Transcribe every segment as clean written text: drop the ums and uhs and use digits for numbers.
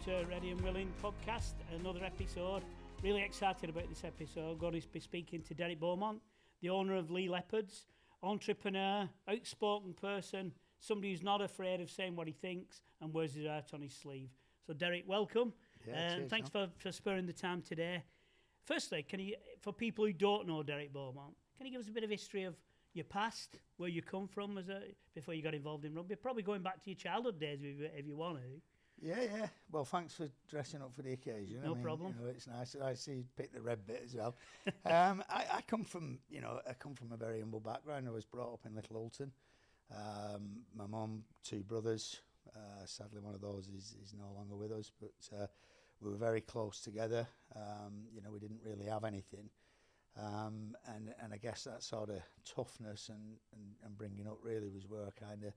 to Ready and Willing podcast, another episode. Really excited about this episode. I'm going to be speaking to Derek Beaumont, the owner of Leigh Leopards, entrepreneur, outspoken person, somebody who's not afraid of saying what he thinks and wears his heart on his sleeve. So Derek, welcome. Cheers, thanks for sparing the time today. Firstly, can you, for people who don't know Derek Beaumont, can you give us a bit of history of your past, where you come from before you got involved in rugby? Probably going back to your childhood days if you want to. Yeah. Well, thanks for dressing up for the occasion. No problem. You know, it's nice. I see you pick the red bit as well. I come from a very humble background. I was brought up in Little Alton. My mum, two brothers. Sadly, one of those is no longer with us, but we were very close together. We didn't really have anything. And I guess that sort of toughness and bringing up really was where I kind of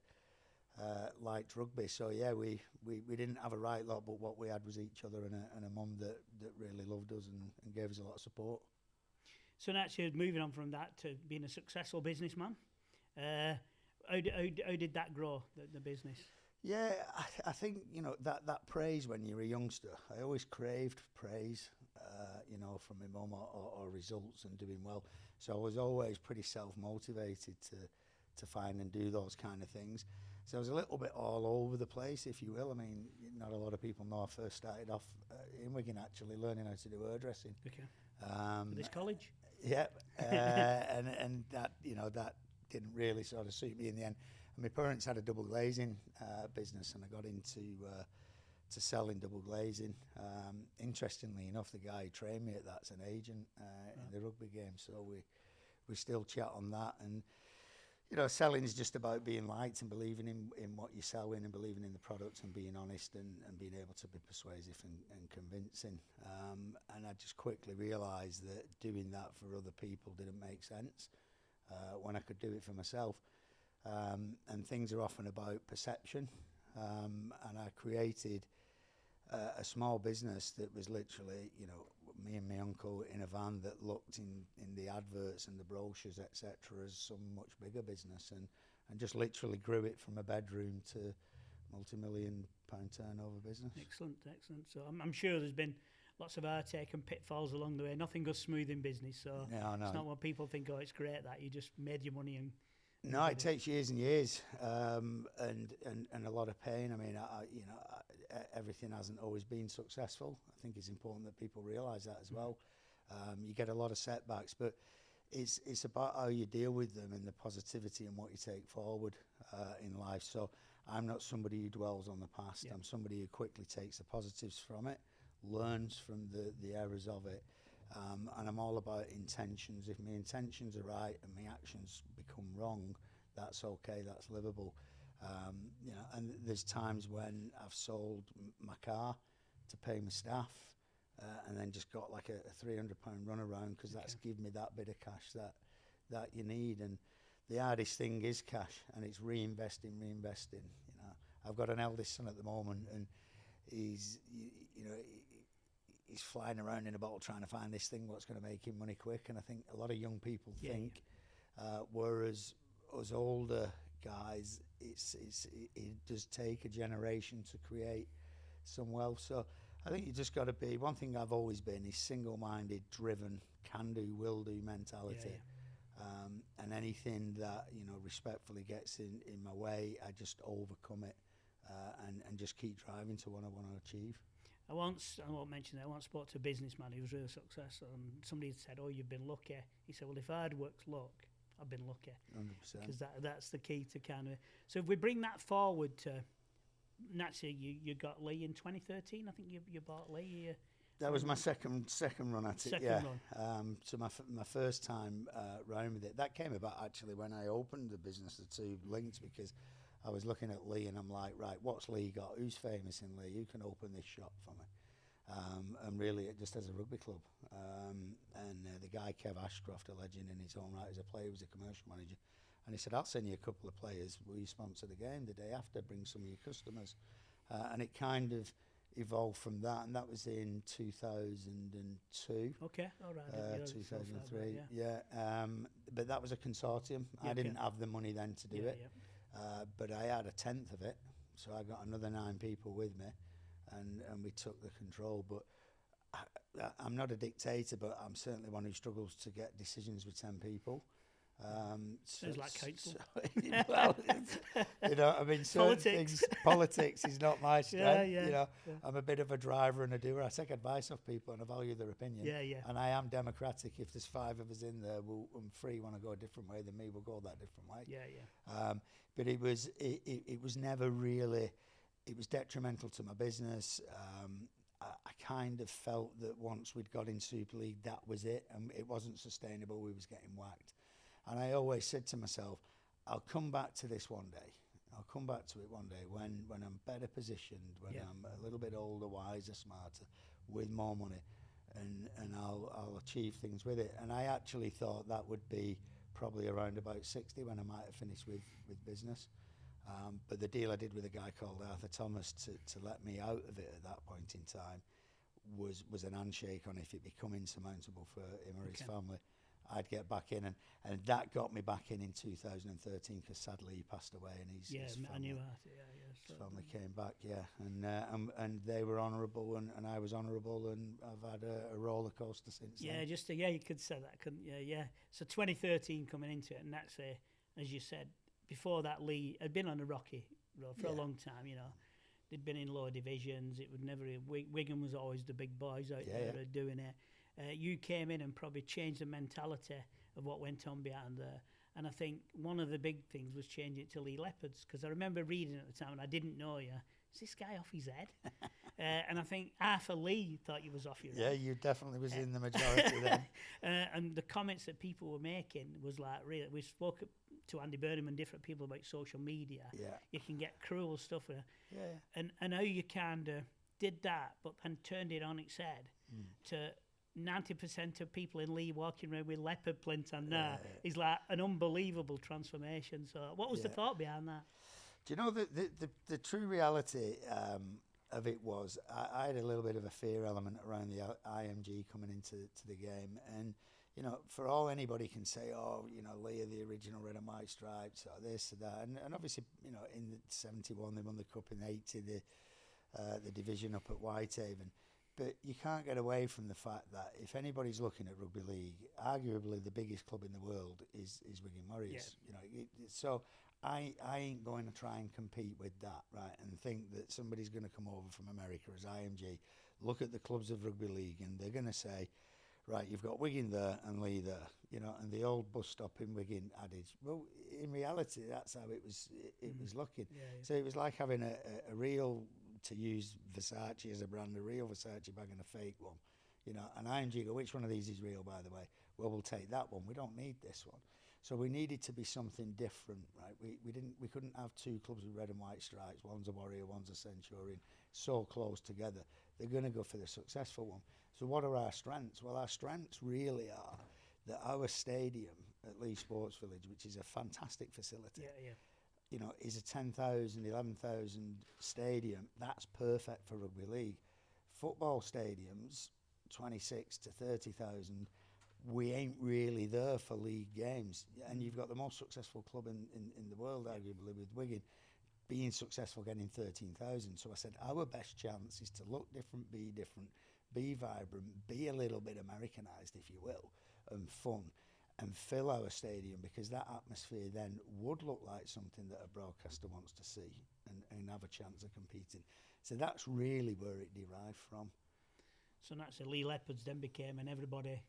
liked rugby. So yeah, we didn't have a right lot, but what we had was each other and a mum that really loved us and gave us a lot of support. So naturally, moving on from that to being a successful businessman, how did that grow, the business? Yeah, I think, that praise when you're a youngster, I always craved praise, from my mum or results and doing well. So I was always pretty self-motivated to find and do those kind of things. So I was a little bit all over the place, if you will. I mean, not a lot of people know I first started off in Wigan, actually, learning how to do hairdressing. Okay. For this college? Yeah. and that, that didn't really sort of suit me in the end. And my parents had a double glazing business, and I got into to selling double glazing. Interestingly enough, the guy who trained me at that's an agent in the rugby game, so we still chat on that. And selling is just about being liked and believing in what you're selling and believing in the product and being honest and being able to be persuasive and convincing. And I just quickly realised that doing that for other people didn't make sense when I could do it for myself. And things are often about perception. And I created a small business that was literally, me and my uncle in a van that looked in the adverts and the brochures, etc., as some much bigger business, and just literally grew it from a bedroom to multi-million pound turnover business. Excellent. So I'm sure there's been lots of heartache and pitfalls along the way. Nothing goes smooth in business, so no. It's not what people think, it's great that you just made your money and... No, it takes years and years, and a lot of pain. I mean, everything hasn't always been successful. I think it's important that people realise that as well. You get a lot of setbacks, but it's about how you deal with them and the positivity and what you take forward in life. So I'm not somebody who dwells on the past. Yeah. I'm somebody who quickly takes the positives from it, learns from the errors of it. And I'm all about intentions. If my intentions are right and my actions become wrong, that's okay, that's livable. And there's times when I've sold my car to pay my staff and then just got like a £300 runaround because that's given me that bit of cash that you need. And the hardest thing is cash, and it's reinvesting. I've got an eldest son at the moment, and he's flying around in a bottle trying to find this thing what's going to make him money quick. And I think a lot of young people think, whereas us older guys, it does take a generation to create some wealth. So I think you just got to be, one thing I've always been is single-minded, driven, can-do, will-do mentality. And anything that, respectfully gets in my way, I just overcome it and just keep driving to what I want to achieve. I won't mention that. I once spoke to a businessman who was really successful, and somebody said, you've been lucky. He said, well, if I'd worked luck, I've been lucky. 100%. Because that's the key to kind of... So if we bring that forward to... Naturally, you got Leigh in 2013. I think you bought Leigh. That was my second run at it. Second run. So my first time round with it. That came about actually when I opened the business. The two linked because I was looking at Leigh and I'm like, right, what's Leigh got? Who's famous in Leigh? Who can open this shop for me? And really, it just as a rugby club. And the guy, Kev Ashcroft, a legend in his own right as a player, was a commercial manager. And he said, I'll send you a couple of players. Will you sponsor the game the day after? Bring some of your customers. And it kind of evolved from that. And that was in 2002. Okay, all right. 2003, but that was a consortium. I didn't have the money then to do it. But I had a tenth of it. So I got another 9 people with me. and we took the control. But I'm not a dictator, but I'm certainly one who struggles to get decisions with 10 people. Sounds like council. Well, you know, I mean, certain things, politics is not my strength. You know, I'm a bit of a driver and a doer. I take advice off people and I value their opinion. And I am democratic. If there's 5 of us in there, and 3 want to go a different way than me, we'll go that different way. But it was never really. It was detrimental to my business. I kind of felt that once we'd got in Super League, that was it, and it wasn't sustainable. We was getting whacked. And I always said to myself, I'll come back to this one day. I'll come back to it one day when I'm better positioned, when I'm a little bit older, wiser, smarter, with more money, and I'll achieve things with it. And I actually thought that would be probably around about 60 when I might have finished with business. But the deal I did with a guy called Arthur Thomas to let me out of it at that point in time was an handshake on if it become insurmountable for him or his family. I'd get back in, and that got me back in 2013 because sadly he passed away and his family, his family came back, and they were honourable and I was honourable, and I've had a roller coaster since then. You could say that, couldn't you? So 2013 coming into it, and that's as you said before that, Leigh had been on a rocky road for a long time. You know, they'd been in lower divisions. It would never. Wigan was always the big boys out there doing it. You came in and probably changed the mentality of what went on behind there. And I think one of the big things was changing it to Leigh Leopards, because I remember reading at the time, and I didn't know you. Is this guy off his head? And I think Arthur Leigh thought you was off your head. Yeah, you definitely was in the majority then. And the comments that people were making was like, really, we spoke to Andy Burnham and different people about social media. You can get cruel stuff. And how you kind of did that, but then turned it on its head to 90% of people in Leigh walking around with leopard print on there is like an unbelievable transformation. So what was the thought behind that? Do you know, the true reality of it was I had a little bit of a fear element around the IMG coming into the game. And, you know, for all anybody can say, oh, you know, Leigh are the original red and white stripes, or this or that. And obviously, you know, in the 71, they won the cup, in 80, the division up at Whitehaven. But you can't get away from the fact that if anybody's looking at rugby league, arguably the biggest club in the world is Wigan Warriors. You know, so I ain't going to try and compete with that, right? And think that somebody's going to come over from America as IMG, look at the clubs of rugby league, and they're going to say, right, you've got Wigan there and Leigh there, you know, and the old bus stop in Wigan adage. Well, in reality, that's how it was looking. So it was like having a real, to use Versace as a brand, a real Versace bag and a fake one, you know. And IMG go, which one of these is real, by the way? Well, we'll take that one. We don't need this one. So we needed to be something different, right? We couldn't have 2 clubs with red and white stripes. One's a Warrior, one's a Centurion, so close together. They're going to go for the successful one. So what are our strengths? Well, our strengths really are that our stadium at Leigh Sports Village, which is a fantastic facility, you know, is a 10,000, 11,000 stadium. That's perfect for rugby league. Football stadiums, 26 to 30,000, we ain't really there for league games. And you've got the most successful club in the world, arguably, with Wigan, being successful getting 13,000. So I said, our best chance is to look different, be vibrant, be a little bit Americanized, if you will, and fun, and fill our stadium, because that atmosphere then would look like something that a broadcaster wants to see and have a chance of competing. So that's really where it derived from. So naturally, Leigh Leopards then became, and everybody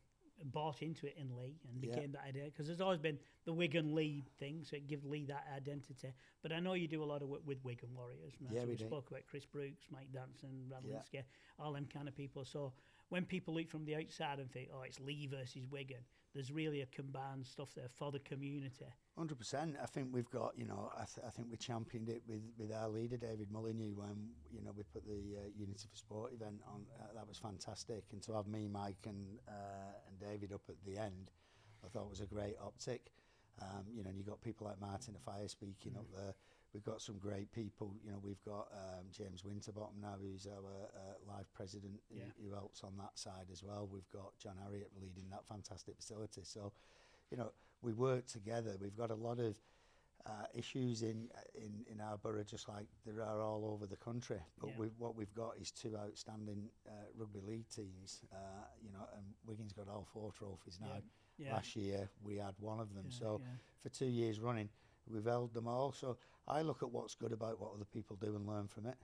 bought into it in Leigh and became that idea, because there's always been the Wigan Leigh thing, so it gives Leigh that identity. But I know you do a lot of work with Wigan Warriors. Yeah, so we spoke about Chris Brooks, Mike Danson, Radlinski, all them kind of people. So when people look from the outside and think, oh, it's Leigh versus Wigan, there's really a combined stuff there for the community. 100%. I think we've got, you know, I think we championed it with our leader, David Mullinew, when, you know, we put the Unity for Sport event on. That was fantastic. And to have me, Mike and David up at the end, I thought was a great optic. You know, and you've got people like Martin Afire speaking up there. We've got some great people. You know, we've got James Winterbottom now, who's our live president, who helps on that side as well. We've got John Harriott leading that fantastic facility. So, you know, we work together. We've got a lot of issues in our borough, just like there are all over the country. But what we've got is two outstanding rugby league teams, and Wigan's got all 4 trophies now. Last year we had one of them. For 2 years running, we've held them all. So I look at what's good about what other people do and learn from it.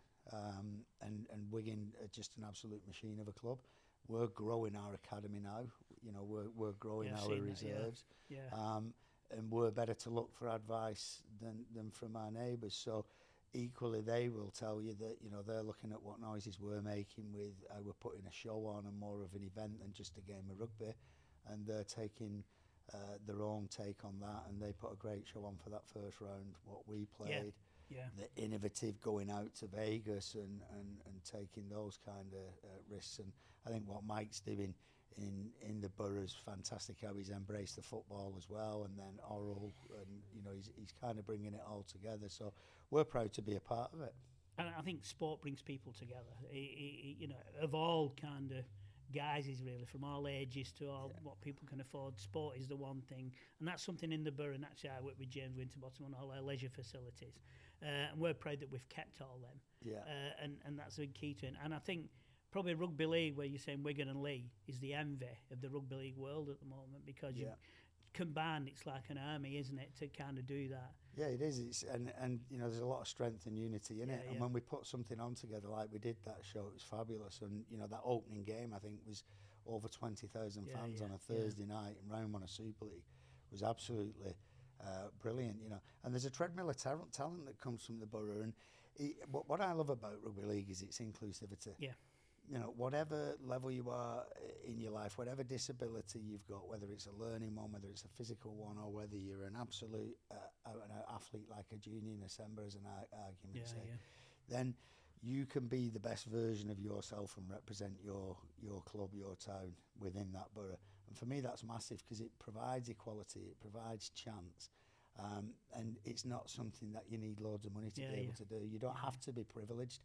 And Wigan are just an absolute machine of a club. We're growing our academy now. We're growing our reserves. And we're better to look for advice than from our neighbours. So equally, they will tell you that they're looking at what noises we're making with how we're putting a show on and more of an event than just a game of rugby, and they're taking their own take on that, and they put a great show on for that first round. What we played, the innovative going out to Vegas and taking those kind of risks, and I think what Mike's doing in the borough is fantastic. How he's embraced the football as well, and then oral, and he's kind of bringing it all together. So we're proud to be a part of it. And I think sport brings people together. Of all kind of guises, really, from all ages to all what people can afford. Sport is the one thing, and that's something in the borough. And actually, I work with James Winterbottom on all our leisure facilities, and we're proud that we've kept all them. And that's a key to it. And I think probably rugby league, where you're saying Wigan and Leigh, is the envy of the rugby league world at the moment, because you combined, it's like an army, isn't it, to kind of do that? Yeah, it is. It's and there's a lot of strength and unity in it. And when we put something on together like we did that show, it was fabulous. And that opening game, I think, was over 20,000 fans on a Thursday night, and round one of Super League was absolutely brilliant. And there's a treadmill of talent that comes from the borough. And what I love about rugby league is its inclusivity. Whatever level you are in your life, whatever disability you've got, whether it's a learning one, whether it's a physical one, or whether you're an absolute athlete like a junior December, as an argument then you can be the best version of yourself and represent your club, your town within that borough. And for me, that's massive, because it provides equality, it provides chance. And it's not something that you need loads of money to be able to do. You don't have to be privileged.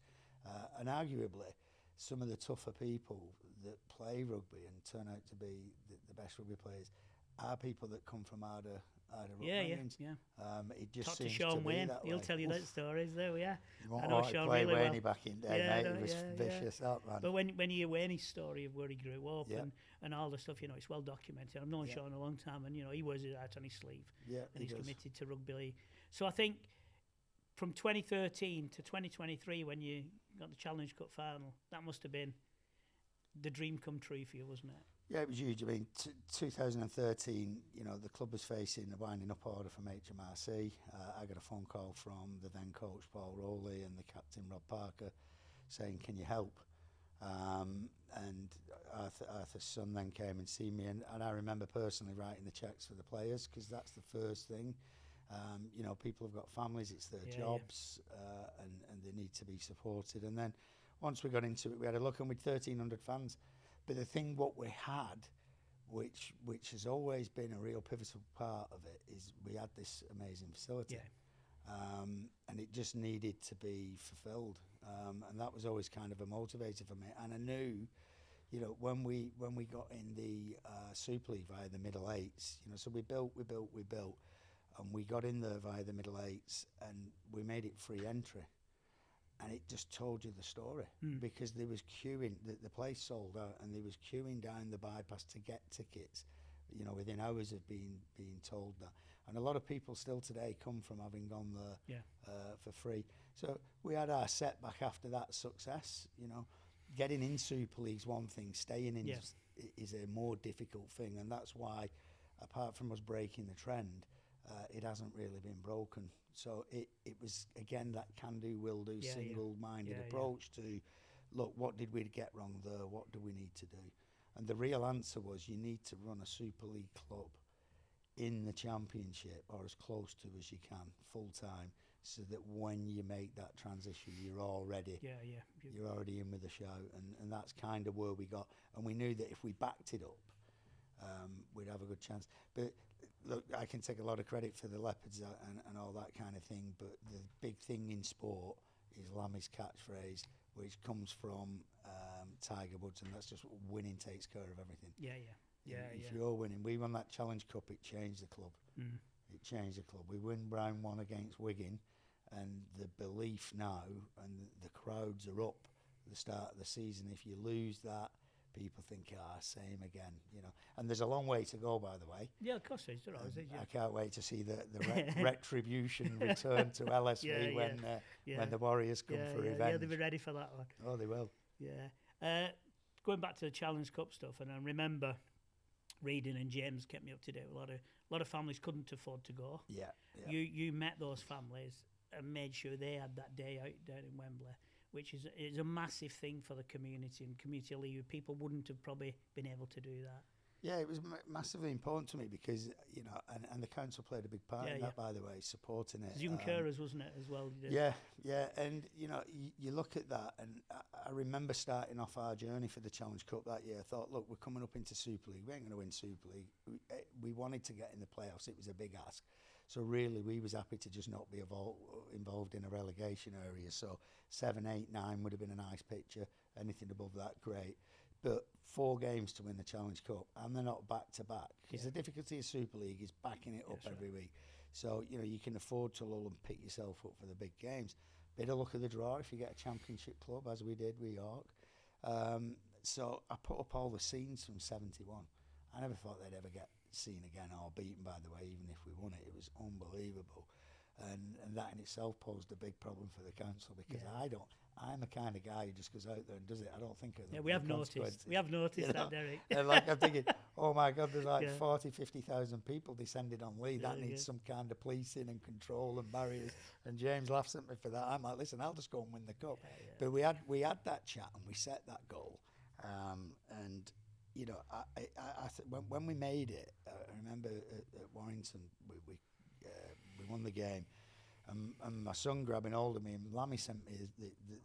And arguably, some of the tougher people that play rugby and turn out to be the best rugby players are people that come from harder upbringings. It just Talk to seems Sean to be Wayne. that He'll way. tell you that stories there. I know Sean really well. Back in day, mate. It was vicious, that man. But when you hear Wayne's story of where he grew up and all the stuff, it's well documented. I've known Sean a long time, and he wears it out on his sleeve. And he's committed to rugby league. So I think from 2013 to 2023, when you got the Challenge Cup final, that must have been the dream come true for you, wasn't it? Yeah, it was huge. I mean, 2013, the club was facing a winding up order from HMRC. I got a phone call from the then coach Paul Rowley and the captain Rob Parker saying, "Can you help?" And Arthur's son then came and see me, and I remember personally writing the cheques for the players, because that's the first thing. People have got families, it's their jobs, and they need to be supported. And then once we got into it, we had a look, and with 1,300 fans. But the thing what we had, which has always been a real pivotal part of it, is we had this amazing facility. And it just needed to be fulfilled. And that was always kind of a motivator for me. And I knew, when we got in the Super League via the middle eights, so we built, and we got in there via the middle eights, and we made it free entry. And it just told you the story, because there was queuing, the place sold out, and there was queuing down the bypass to get tickets, within hours of being told that. And a lot of people still today come from having gone there for free. So we had our setback after that success. Getting in Super League's one thing, staying in is a more difficult thing, and that's why, apart from us breaking the trend, it hasn't really been broken. So it was, again, that can-do, will-do, single-minded approach to, look, what did we get wrong there? What do we need to do? And the real answer was, you need to run a Super League club in the Championship, or as close to as you can, full-time, so that when you make that transition, you're already you're already in with the show. And that's kind of where we got. And we knew that if we backed it up, we'd have a good chance. But look, I can take a lot of credit for the Leopards and all that kind of thing, but the big thing in sport is Lammy's catchphrase, which comes from Tiger Woods, and that's just winning takes care of everything. If you're winning, we won that Challenge Cup, it changed the club. it changed the club. We win round 1 against Wigan, and the belief now, and the crowds are up at the start of the season. If you lose that, people think, same again, you know. And there's a long way to go, by the way. Yeah, of course it is. I can't wait to see the retribution return to LSV when the Warriors come for revenge. Yeah, they'll be ready for that one. Oh, they will. Yeah. Going back to the Challenge Cup stuff, and I remember reading, and James kept me up to date. A lot of families couldn't afford to go. Yeah. You met those families and made sure they had that day out down in Wembley, which is a massive thing for the community and community league. People wouldn't have probably been able to do that. Yeah, it was massively important to me because, you know, and the council played a big part in that, by the way, supporting it. Young carers, wasn't it, as well? Yeah, and, you know, you look at that, and I remember starting off our journey for the Challenge Cup that year. I thought, look, we're coming up into Super League. We ain't going to win Super League. We wanted to get in the playoffs. It was a big ask. So really, we was happy to just not be involved in a relegation area. So 7, 8, 9 would have been a nice picture. Anything above that, great. But 4 games to win the Challenge Cup, and they're not back to back. Because the difficulty of Super League is backing it up every week. So, you know, you can afford to lull and pick yourself up for the big games. Bit of luck of the draw if you get a championship club, as we did with York. So I put up all the scenes from 71. I never thought they'd ever get seen again or beaten, by the way, even if we won it. It was unbelievable. And that in itself posed a big problem for the council because I'm the kind of guy who just goes out there and does it. I don't think of we have noticed. We have noticed that, Derek. And like I'm thinking, oh my God, there's like 40, 50,000 people descended on Leigh. That needs some kind of policing and control and barriers. And James laughs at me for that. I'm like, listen, I'll just go and win the cup. But we had that chat and we set that goal. And you know, when we made it, I remember at Warrington, we won the game. And my son grabbing hold of me, and Lammy sent me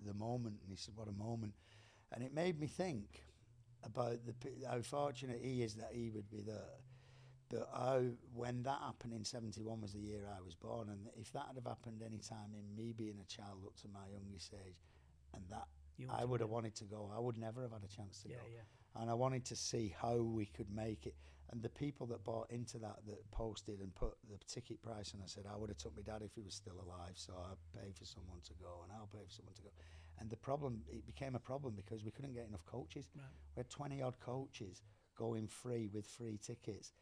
the moment, and he said, what a moment. And it made me think about how fortunate he is that he would be there. But when that happened in 71 was the year I was born, and if that had have happened any time in me being a child up to my youngest age, and that I would have wanted to go, I would never have had a chance to go. And I wanted to see how we could make it. And the people that bought into that posted and put the ticket price, and I said, I would have took my dad if he was still alive, so I'll pay for someone to go, and I'll pay for someone to go. And it became a problem because we couldn't get enough coaches. Right. We had 20-odd coaches going free with free tickets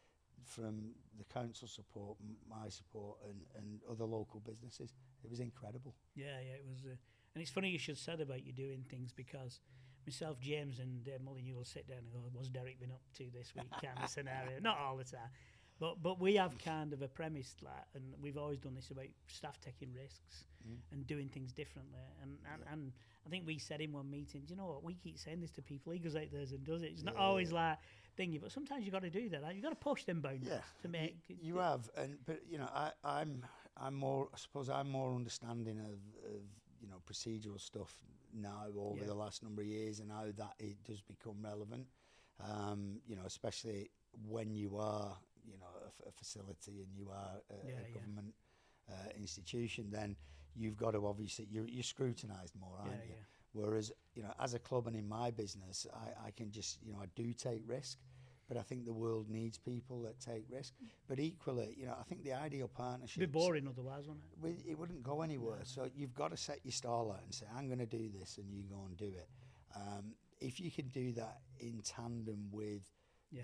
from the council support, my support, and other local businesses. It was incredible. Yeah, it was. And it's funny you should said about you doing things because myself, James, and Molyneux will sit down and go, what's Derek been up to this week kind of scenario. Not all the time. But we have kind of a premise, like, and we've always done this about staff taking risks and doing things differently. And I think we said in one meeting, do you know what, we keep saying this to people. He goes out there and does it. It's not always like thingy, but sometimes you've got to do that. Like, you've got to push them boundaries to make... You have, but, you know, I'm more, I suppose I'm more understanding of you know, procedural stuff now over the last number of years, and how that it does become relevant, you know, especially when you are, you know, a facility and you are a government institution, then you've got to obviously, you're scrutinised more, aren't you? Whereas, you know, as a club and in my business, I can just, you know, I do take risk, but I think the world needs people that take risk. But equally, you know, I think the ideal partnership... It'd be boring otherwise, wouldn't it? It wouldn't go anywhere. No. So you've got to set your stall out and say, I'm going to do this, and you go and do it. If you can do that in tandem with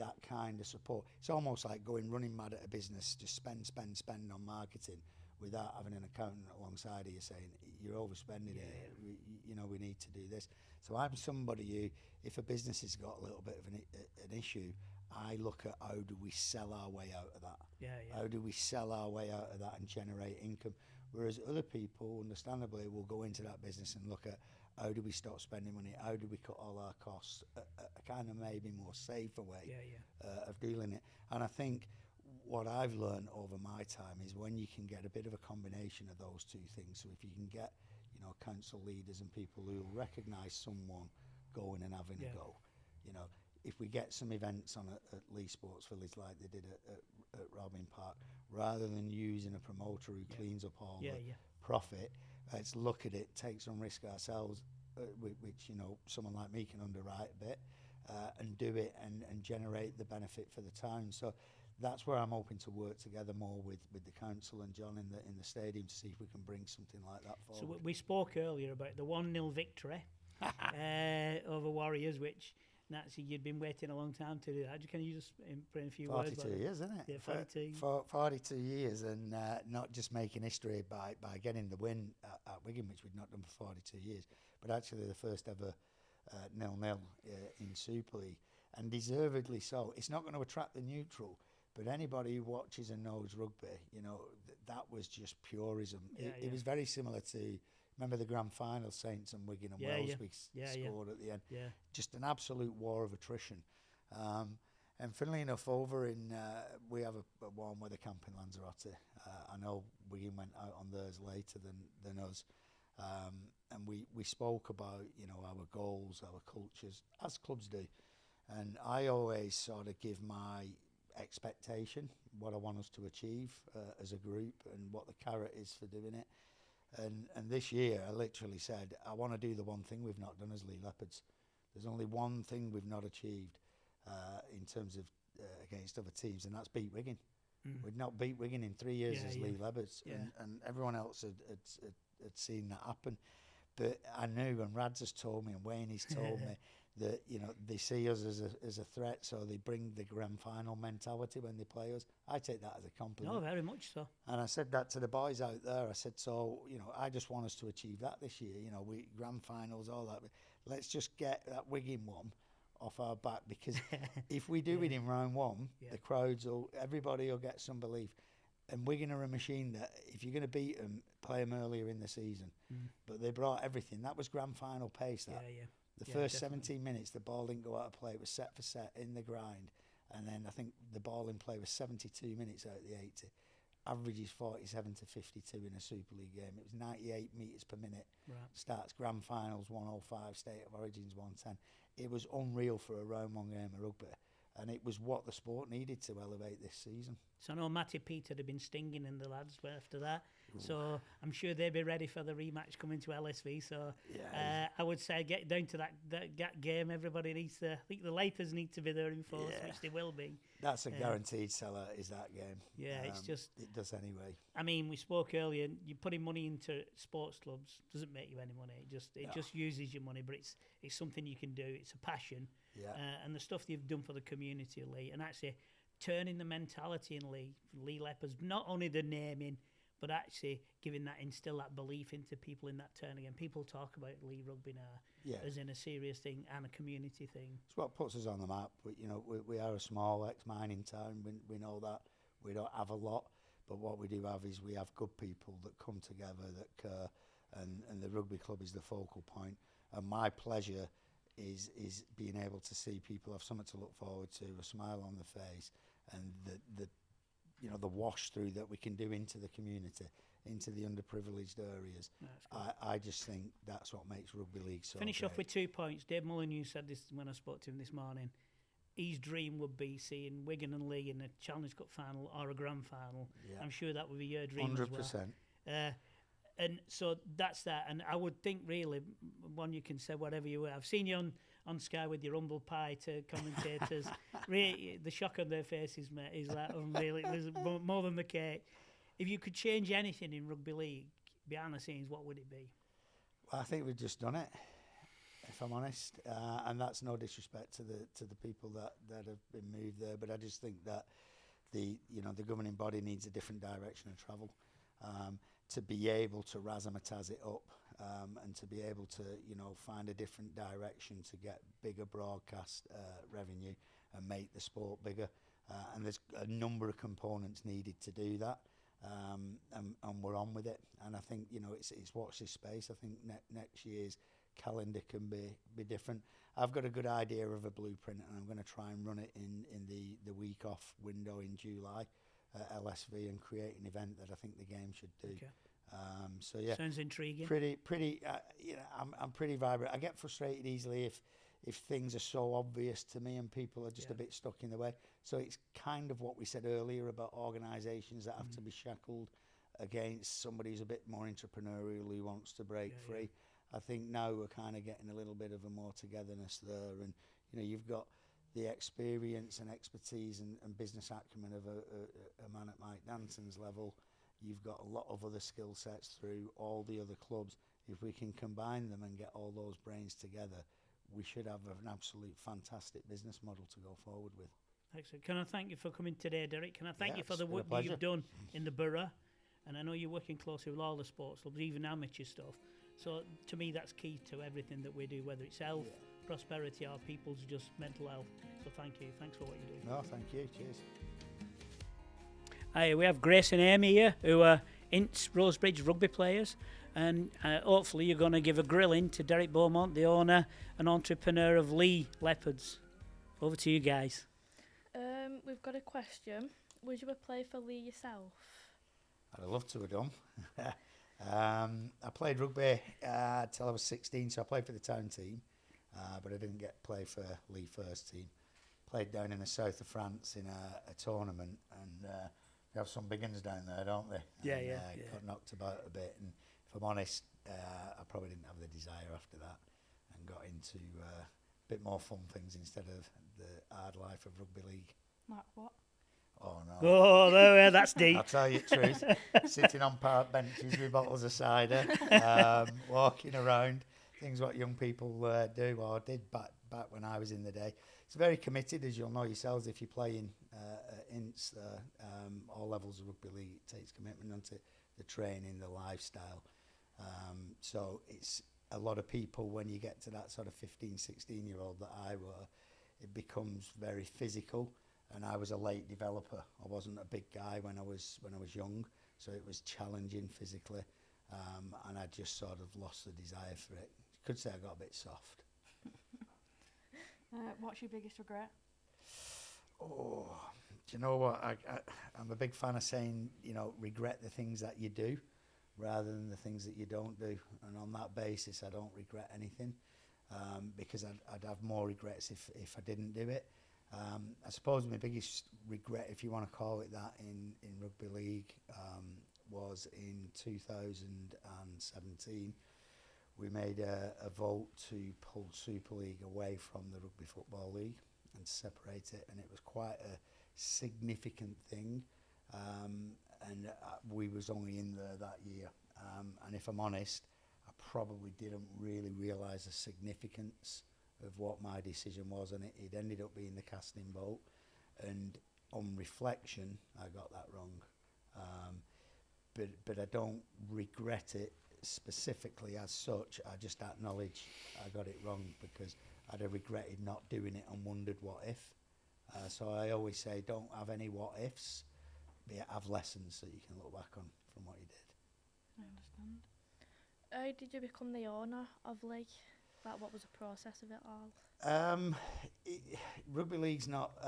that kind of support, it's almost like going running mad at a business, just spend on marketing without having an accountant alongside of you saying, you're overspending it, you know, we need to do this. So I'm somebody who, if a business has got a little bit of an issue, I look at how do we sell our way out of that? How do we sell our way out of that and generate income? Whereas other people, understandably, will go into that business and look at how do we stop spending money? How do we cut all our costs? A kind of maybe more safer way of dealing it. And I think what I've learned over my time is when you can get a bit of a combination of those two things. So if you can get, you know, council leaders and people who will recognise someone going and having a go, you know, if we get some events on at Leigh Sports Village like they did at Robin Park, rather than using a promoter who cleans up all the profit, let's look at it, take some risk ourselves, which, you know, someone like me can underwrite a bit, and do it and generate the benefit for the town. So that's where I'm hoping to work together more with the council and John in the stadium to see if we can bring something like that forward. So we spoke earlier about the 1-0 victory over Warriors, which Nancy, you'd been waiting a long time to do that. Can you just put in a few words? 42 years, isn't it? Yeah, 42. 42 years, and not just making history by getting the win at Wigan, which we'd not done for 42 years, but actually the first ever 0-0 in Super League, and deservedly so. It's not going to attract the neutral, but anybody who watches and knows rugby, you know, that was just purism. It was very similar to, remember the grand final, Saints and Wigan and Wales, we scored at the end. Yeah. Just an absolute war of attrition. And funnily enough, over in, we have a one where the camping Lanzarote. I know Wigan went out on theirs later than us. And we spoke about, you know, our goals, our cultures, as clubs do. And I always sort of give my expectation, what I want us to achieve as a group, and what the carrot is for doing it. And this year, I literally said, I want to do the one thing we've not done as Leigh Leopards. There's only one thing we've not achieved in terms of against other teams, and that's beat Wigan. We'd not beat Wigan in 3 years as Leigh Leopards, and everyone else had seen that happen. But I knew, and Rads has told me, and Wayne has told me, that, you know, they see us as a threat, so they bring the grand final mentality when they play us. I take that as a compliment. No, very much so. And I said that to the boys out there. I said, so, you know, I just want us to achieve that this year. You know, we grand finals, all that. Let's just get that Wigan one off our back, because if we do it in round one, the crowds everybody will get some belief. And Wigan are a machine that if you're going to beat them, play them earlier in the season. But they brought everything. That was grand final pace. That. The first definitely. 17 minutes, the ball didn't go out of play. It was set for set in the grind. And then I think the ball in play was 72 minutes out of the 80. Average is 47 to 52 in a Super League game. It was 98 metres per minute. Right. Starts grand finals 105, State of Origins 110. It was unreal for a round one game of rugby. And it was what the sport needed to elevate this season. So I know Matty Peter had been stinging in the lads after that. Ooh. So I'm sure they'll be ready for the rematch coming to LSV. So I would say get down to that game. Everybody needs to, I think the Leopards need to be there in force, which they will be. That's a guaranteed seller, is that game. Yeah, it's just... It does anyway. I mean, we spoke earlier, you putting money into sports clubs doesn't make you any money. It just uses your money, but it's something you can do. It's a passion. Yeah. And the stuff you've done for the community, Leigh, and actually turning the mentality in Leigh Leopards, not only the naming, but actually instill that belief into people in that turn again. People talk about Leigh Rugby now as in a serious thing and a community thing. It's what puts us on the map. You know, we are a small ex-mining town. We know that. We don't have a lot, but what we do have is we have good people that come together that care, and the rugby club is the focal point. And my pleasure is being able to see people have something to look forward to, a smile on the face, and the wash through that we can do into the community, into the underprivileged areas. I just think that's what makes rugby league so Finish great. Off with 2 points. Dave Molyneux said this when I spoke to him this morning. His dream would be seeing Wigan and Leigh in a Challenge Cup final or a grand final. Yeah. I'm sure that would be your dream 100%. as well. And so that's that. And I would think, really, one, you can say whatever you will. I've seen you on Sky with your humble pie to commentators. Really, the shock on their faces, mate, is like unreal. There's more than the cake. If you could change anything in rugby league behind the scenes, what would it be? Well, I think we've just done it, if I'm honest. And that's no disrespect to the people that have been moved there. But I just think that the governing body needs a different direction of travel. To be able to razzmatazz it up, and to be able to, find a different direction to get bigger broadcast revenue and make the sport bigger. And there's a number of components needed to do that, and we're on with it. And I think, it's watch this space. I think next year's calendar can be different. I've got a good idea of a blueprint, and I'm going to try and run it in the week off window in July. LSV, and create an event that I think the game should do. Okay. So yeah, sounds intriguing. Pretty. I'm pretty vibrant. I get frustrated easily if things are so obvious to me and people are just a bit stuck in the way. So it's kind of what we said earlier about organisations that have to be shackled against somebody who's a bit more entrepreneurial who wants to break free. I think now we're kind of getting a little bit of a more togetherness there, and you've got the experience and expertise and business acumen of a man at Mike Danton's level. You've got a lot of other skill sets through all the other clubs. If we can combine them and get all those brains together, we should have an absolute fantastic business model to go forward with. Excellent. Can I thank you for coming today, Derek? Can I thank you for the work that pleasure. you've done in the borough? And I know you're working closely with all the sports clubs, even amateur stuff. So to me, that's key to everything that we do, whether it's health, prosperity, or people's just mental health. So thank you. Thanks for what you do. No, thank you. Cheers. Hi, we have Grace and Amy here, who are Ince Rosebridge rugby players. And hopefully you're going to give a grilling to Derek Beaumont, the owner and entrepreneur of Leigh Leopards. Over to you guys. We've got a question. Would you play for Leigh yourself? I'd love to have done. I played rugby till I was 16, so I played for the town team, but I didn't get to play for Leigh first team. Played down in the south of France in a tournament, and they have some big uns down there, don't they? Yeah, and, yeah. Got knocked about a bit, and if I'm honest, I probably didn't have the desire after that, and got into a bit more fun things instead of the hard life of rugby league. Like what? Oh no! Oh, there, that's deep. I'll tell you the truth. Sitting on park benches with bottles of cider, walking around, things what young people do or did back when I was in the day. It's very committed, as you'll know yourselves. If you're playing at Ince, all levels of rugby league, it takes commitment onto the training, the lifestyle. So it's a lot of people, when you get to that sort of 15, 16-year-old that I were, it becomes very physical. And I was a late developer. I wasn't a big guy when I was young, so it was challenging physically, and I just sort of lost the desire for it. You could say I got a bit soft. What's your biggest regret? Oh, do you know what? I'm a big fan of saying, regret the things that you do rather than the things that you don't do. And on that basis, I don't regret anything, because I'd have more regrets if I didn't do it. I suppose my biggest regret, if you want to call it that, in rugby league was in 2017. We made a vote to pull Super League away from the Rugby Football League and separate it, and it was quite a significant thing, and we was only in there that year, and if I'm honest, I probably didn't really realise the significance of what my decision was, and it ended up being the casting vote, and on reflection I got that wrong, but I don't regret it specifically as such. I just acknowledge I got it wrong, because I'd have regretted not doing it and wondered what if. So I always say, don't have any what ifs, but have lessons that you can look back on from what you did. I understand. How did you become the owner of Leigh? Like, what was the process of it all? Rugby league's not.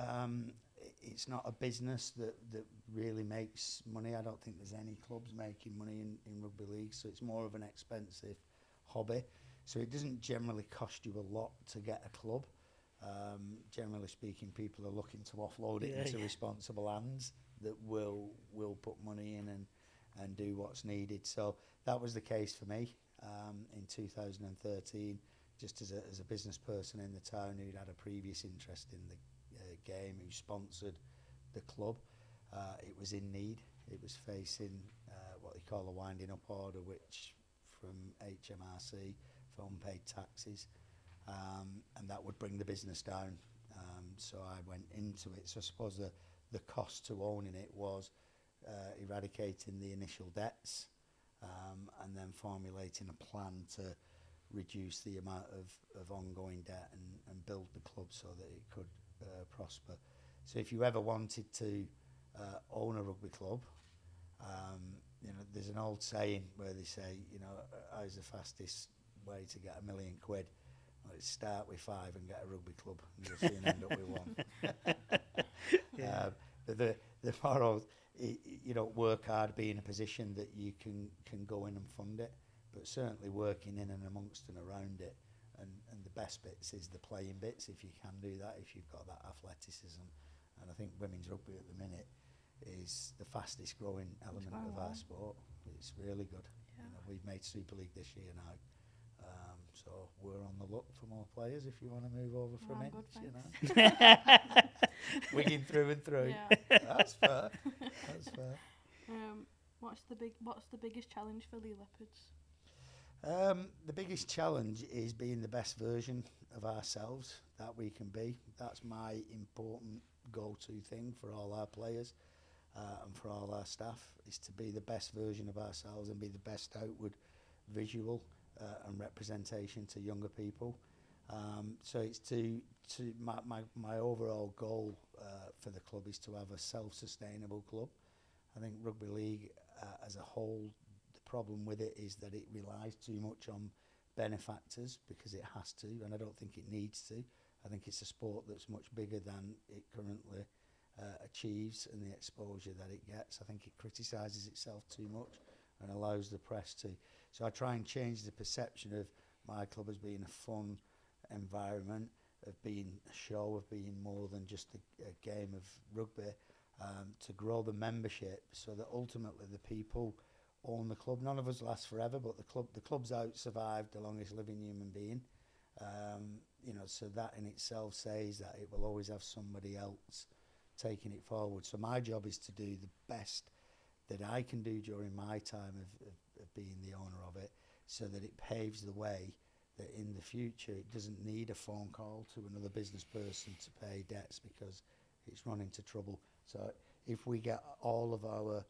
It's not a business that really makes money. I don't think there's any clubs making money in rugby league, so it's more of an expensive hobby. So it doesn't generally cost you a lot to get a club. Generally speaking, people are looking to offload it into responsible hands that will put money in and do what's needed. So that was the case for me in 2013. Just as a business person in the town who'd had a previous interest in the game, who sponsored the club. It was in need. It was facing what they call a winding up order, which from HMRC for unpaid taxes, and that would bring the business down. So I went into it. So I suppose the cost to owning it was eradicating the initial debts, and then formulating a plan to reduce the amount of ongoing debt and build the club so that it could prosper. So if you ever wanted to own a rugby club, there's an old saying where they say, how's the fastest way to get £1 million? Well, it's start with 5 and get a rugby club, and you'll soon end up with 1. But the moral, work hard, be in a position that you can go in and fund it, but certainly working in and amongst and around it, and the best bits is the playing bits, if you can do that, if you've got that athleticism. And I think women's rugby at the minute is the fastest growing element of our sport. It's really good. We've made Super League this year now, So we're on the look for more players if you want to move over from I'm it. good, You know, wigging through and through. Yeah. That's fair. That's fair. What's the biggest challenge for Leigh Leopards? The biggest challenge is being the best version of ourselves that we can be. That's my important go-to thing for all our players and for all our staff, is to be the best version of ourselves and be the best outward visual and representation to younger people. So it's to my overall goal for the club is to have a self-sustainable club. I think rugby league as a whole, the problem with it is that it relies too much on benefactors because it has to, and I don't think it needs to. I think it's a sport that's much bigger than it currently achieves and the exposure that it gets. I think it criticises itself too much and allows the press to. So I try and change the perception of my club as being a fun environment, of being a show, of being more than just a game of rugby, to grow the membership so that ultimately the people own the club. None of us last forever, but the club's out-survived the longest living human being. You know, so that in itself says that it will always have somebody else taking it forward. So my job is to do the best that I can do during my time of being the owner of it, so that it paves the way that in the future it doesn't need a phone call to another business person to pay debts because it's run into trouble. So if we get all of our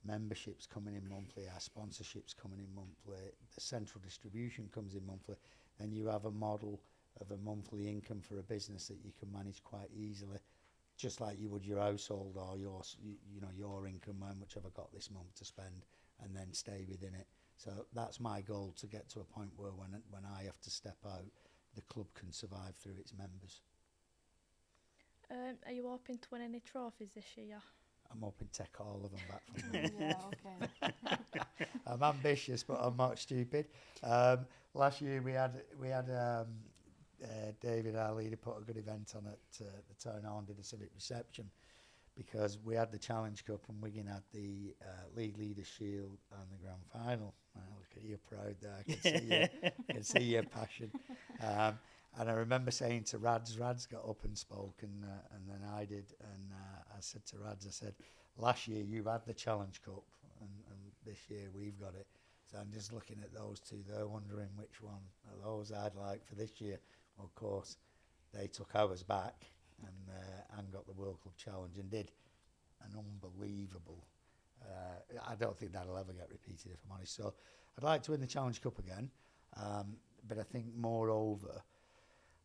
memberships coming in monthly, our sponsorships coming in monthly, the central distribution comes in monthly, then you have a model of a monthly income for a business that you can manage quite easily, just like you would your household or your income, how much have I got this month to spend, and then stay within it. So that's my goal, to get to a point where when I have to step out, the club can survive through its members. Are you hoping to win any trophies this year? I'm hoping to take all of them back from them. Yeah, okay. I'm ambitious, but I'm not stupid. Last year we had David, our leader, put a good event on at the Town Hall and did a civic reception, because we had the Challenge Cup and Wigan had the League Leaders Shield and the Grand Final. Look at you, proud there. I can see your passion. And I remember saying to Rads got up and spoke, and then I did, and I said to Rads, I said, last year you had the Challenge Cup, and this year we've got it. So I'm just looking at those two there, wondering which one of those I'd like for this year. Well, of course, they took ours back and got the World Club Challenge and did an unbelievable. I don't think that'll ever get repeated, if I'm honest. So I'd like to win the Challenge Cup again, but I think moreover,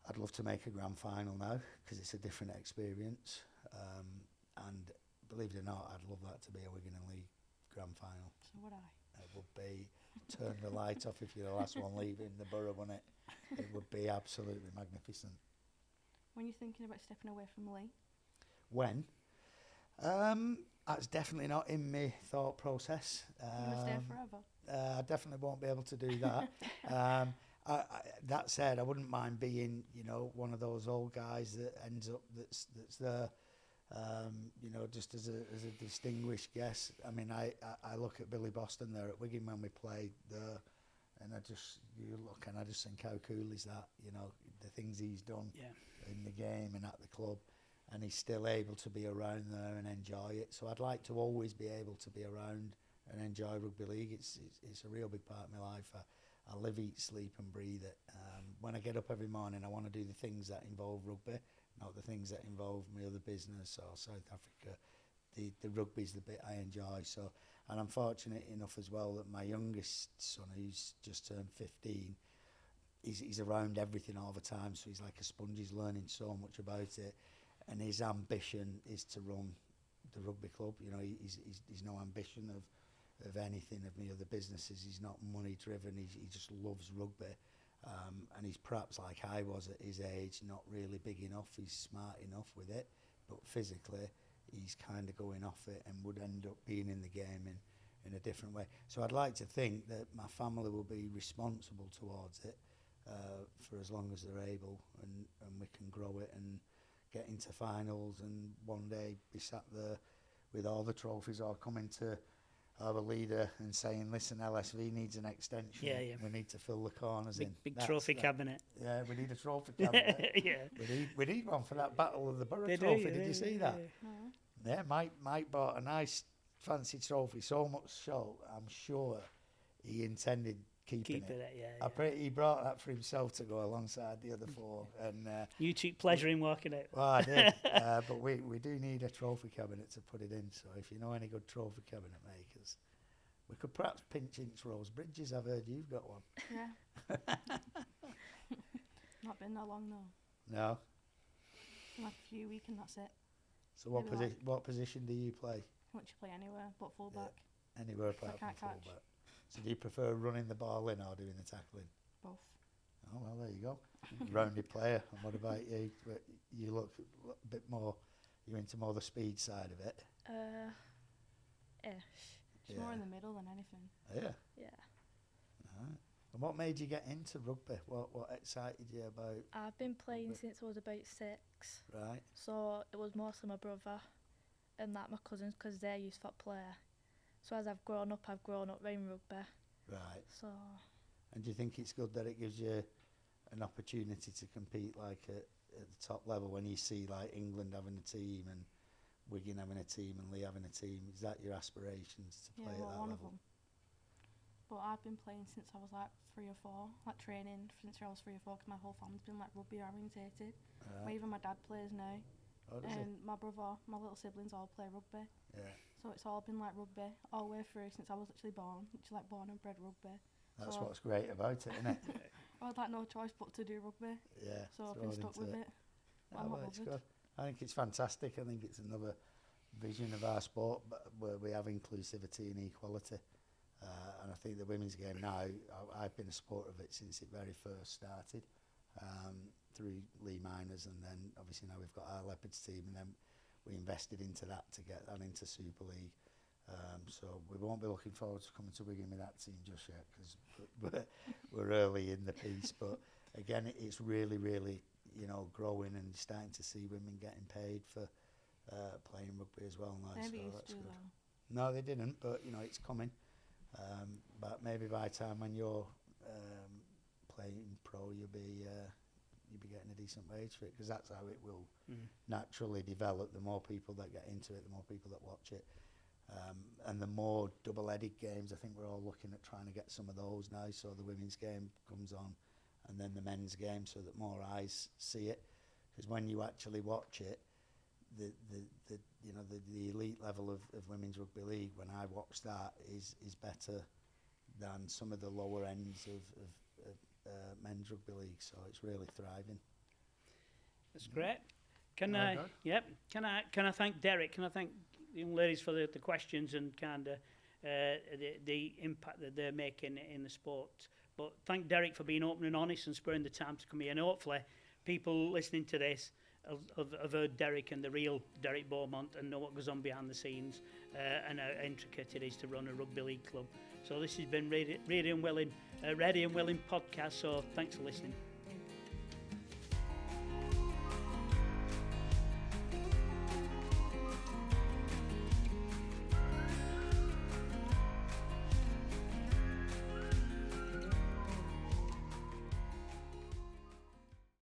I'd love to make a grand final now because it's a different experience. And believe it or not, I'd love that to be a Wigan and League grand final. So would I. It would be, turn the light off if you're the last one leaving the borough, wouldn't it? It would be absolutely magnificent. When you're thinking about stepping away from Leigh? When? That's definitely not in my thought process. You must stay forever. I definitely won't be able to do that. That said, I wouldn't mind being, one of those old guys that ends up that's there, just as a distinguished guest. I mean, I look at Billy Boston there at Wigan when we played there, and I just think how cool is that? The things he's done in the game and at the club, and he's still able to be around there and enjoy it. So I'd like to always be able to be around and enjoy rugby league. It's a real big part of my life. I live, eat, sleep and breathe it. When I get up every morning, I want to do the things that involve rugby, not the things that involve my other business or South Africa. The rugby's the bit I enjoy. So, and I'm fortunate enough as well that my youngest son, who's just turned 15, he's around everything all the time. So he's like a sponge. He's learning so much about it, and his ambition is to run the rugby club. He's no ambition of anything of my other businesses. He's not money driven. He just loves rugby, and he's perhaps like I was at his age, not really big enough. He's smart enough with it, but physically he's kind of going off it and would end up being in the game in a different way. So I'd like to think that my family will be responsible towards it for as long as they're able, and we can grow it and get into finals and one day be sat there with all the trophies, or come into of a leader and saying, listen, LSV needs an extension. Yeah, yeah. We need to fill the corners in. Big trophy cabinet. Yeah, we need a trophy cabinet. Yeah. We need one for that Battle of the Borough They trophy. do, Did yeah, you see yeah, that? No. Yeah, Mike bought a nice fancy trophy, so much so I'm sure he intended keeping Keep it. it, yeah. I pray he brought that for himself to go alongside the other four. And You took pleasure in walking out. well, I did, but we do need a trophy cabinet to put it in. So if you know any good trophy cabinet makers, we could perhaps pinch Inch Rose Bridges. I've heard you've got one. Yeah. Not been that long though. No. Like a few weeks and that's it. So what Maybe what position do you play? Once you play anywhere but fullback. Anywhere apart from can't catch. fullback. So do you prefer running the ball in or doing the tackling? Both. Oh well, there you go. Rounded player. And what about you? You look a bit more. You're into more the speed side of it. Ish. It's Yeah. more in the middle than anything. Yeah. Yeah. Right. And what made you get into rugby? What excited you about? I've been playing Rugby. since I was about 6. Right. So it was mostly my brother and that my cousins because they're youth foot player. So as I've grown up playing rugby. Right. So And do you think it's good that it gives you an opportunity to compete like at the top level when you see like England having a team and Wigan having a team and Leigh having a team? Is that your aspirations to yeah, play well, at that one level? of them. But I've been playing since I was like 3 or 4, like training since I was 3 or 4 because my whole family's been like rugby orientated. Right. Even my dad plays now. Oh, does And my brother, my little siblings all play rugby. he? Yeah. So it's all been like rugby all the way through since I was actually born, which is like born and bred rugby. That's So- what's great about it, isn't it? I had like no choice but to do rugby, Yeah. so I've been thrown stuck into with it. Yeah, I'm not well, it's bothered. good. I think it's fantastic. I think it's another vision of our sport, but where we have inclusivity and equality. And I think the women's game now, I've been a supporter of it since it very first started, through Leigh Miners, and then obviously now we've got our Leopards team, and then we invested into that to get that into Super League. So we won't be looking forward to coming to Wigan with that team just yet because we're early in the piece. But again, it's really, really, growing and starting to see women getting paid for playing rugby as well now. Maybe so used that's to good. though. No, they didn't, but it's coming. But maybe by the time when you're playing pro, you'll be getting a decent wage for it, because that's how it will naturally develop. The more people that get into it, the more people that watch it, and the more double-headed games. I think we're all looking at trying to get some of those now. So the women's game comes on, and then the men's game, so that more eyes see it. Because when you actually watch it, the elite level of women's rugby league, when I watch that, is better than some of the lower ends of men's rugby league. So it's really thriving. That's great. Can Very I? good. Yep. Can I thank Derek? Can I thank the young ladies for the questions and kind of the impact that they're making in the sport? But thank Derek for being open and honest and sparing the time to come here. And hopefully, people listening to this have heard Derek and the real Derek Beaumont and know what goes on behind the scenes and how intricate it is to run a rugby league club. So this has been Ready and Willing podcast. So thanks for listening.